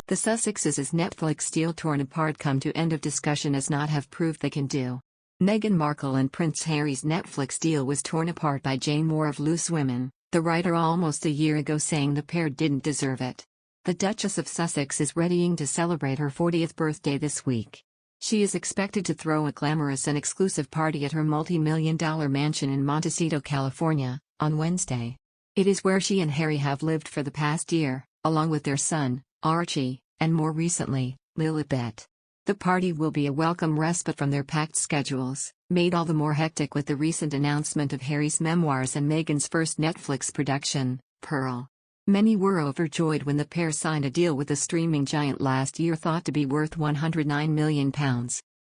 The Sussexes' Netflix deal torn apart come to end of discussion as not have proved they can do. Meghan Markle and Prince Harry's Netflix deal was torn apart by Jane Moore of Loose Women, the writer almost a year ago, saying the pair didn't deserve it. The Duchess of Sussex is readying to celebrate her 40th birthday this week. She is expected to throw a glamorous and exclusive party at her multi-million-dollar mansion in Montecito, California, on Wednesday. It is where she and Harry have lived for the past year, along with their son, Archie, and more recently, Lilibet. The party will be a welcome respite from their packed schedules, made all the more hectic with the recent announcement of Harry's memoirs and Meghan's first Netflix production, Pearl. Many were overjoyed when the pair signed a deal with the streaming giant last year, thought to be worth £109 million.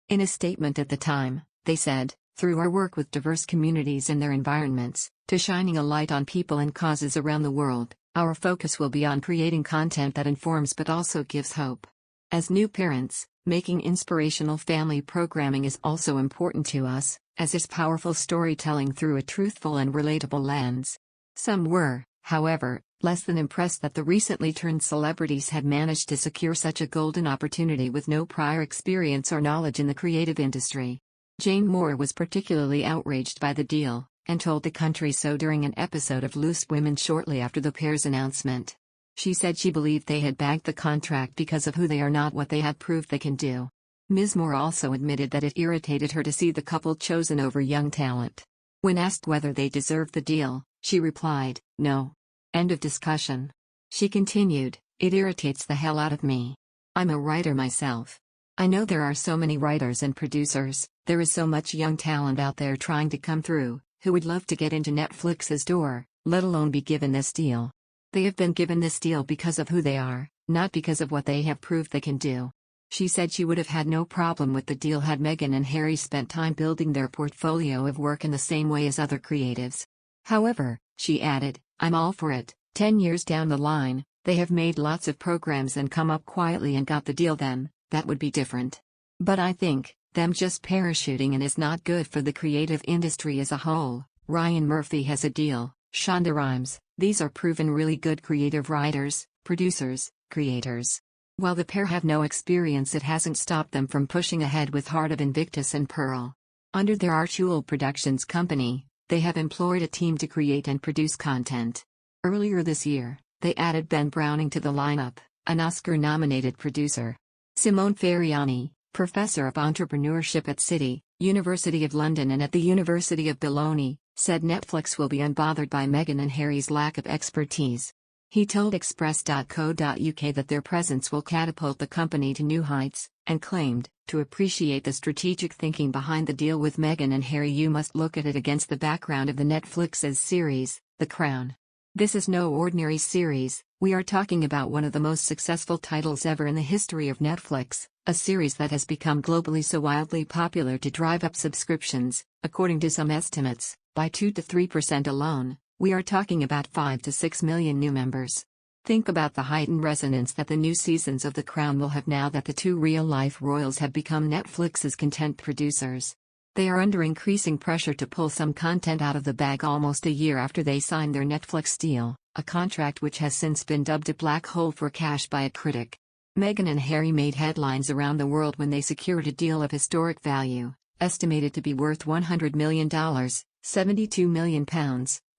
In a statement at the time, they said, "Through our work with diverse communities and their environments, to shining a light on people and causes around the world, our focus will be on creating content that informs but also gives hope. As new parents, making inspirational family programming is also important to us, as is powerful storytelling through a truthful and relatable lens." Some were, however, less than impressed that the recently turned celebrities had managed to secure such a golden opportunity with no prior experience or knowledge in the creative industry. Jane Moore was particularly outraged by the deal, and told the country so during an episode of Loose Women shortly after the pair's announcement. She said she believed they had bagged the contract because of who they are, not what they had proved they can do. Ms. Moore also admitted that it irritated her to see the couple chosen over young talent. When asked whether they deserved the deal, she replied, "No. End of discussion." She continued, "It irritates the hell out of me. I'm a writer myself. I know there are so many writers and producers, there is so much young talent out there trying to come through, who would love to get into Netflix's door, let alone be given this deal. They have been given this deal because of who they are, not because of what they have proved they can do." She said she would have had no problem with the deal had Meghan and Harry spent time building their portfolio of work in the same way as other creatives. However, she added, "I'm all for it. 10 years down the line, they have made lots of programs and come up quietly and got the deal, then that would be different. But I think, them just parachuting in is not good for the creative industry as a whole. Ryan Murphy has a deal, Shonda Rhimes, these are proven really good creative writers, producers, creators. While the pair have no experience, it hasn't stopped them from pushing ahead with Heart of Invictus and Pearl. Under their Archie Productions company, they have employed a team to create and produce content. Earlier this year, they added Ben Browning to the lineup, an Oscar-nominated producer. Simone Feriani, professor of entrepreneurship at City, University of London and at the University of Bologna, said Netflix will be unbothered by Meghan and Harry's lack of expertise. He told Express.co.uk that their presence will catapult the company to new heights, and claimed, "To appreciate the strategic thinking behind the deal with Meghan and Harry, you must look at it against the background of the Netflix's series, The Crown. This is no ordinary series, we are talking about one of the most successful titles ever in the history of Netflix, a series that has become globally so wildly popular to drive up subscriptions, according to some estimates, by 2 to 3% alone. We are talking about 5 to 6 million new members. Think about the heightened resonance that the new seasons of The Crown will have now that the two real-life royals have become Netflix's content producers. They are under increasing pressure to pull some content out of the bag almost a year after they signed their Netflix deal, a contract which has since been dubbed a black hole for cash by a critic. Meghan and Harry made headlines around the world when they secured a deal of historic value, estimated to be worth $100 million, £72 million,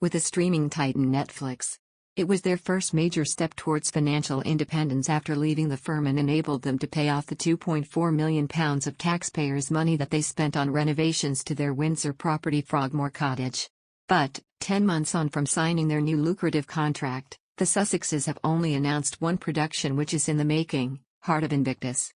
with a streaming titan Netflix. It was their first major step towards financial independence after leaving the firm and enabled them to pay off the £2.4 million of taxpayers' money that they spent on renovations to their Windsor property Frogmore Cottage. But, 10 months on from signing their new lucrative contract, the Sussexes have only announced one production which is in the making, Heart of Invictus.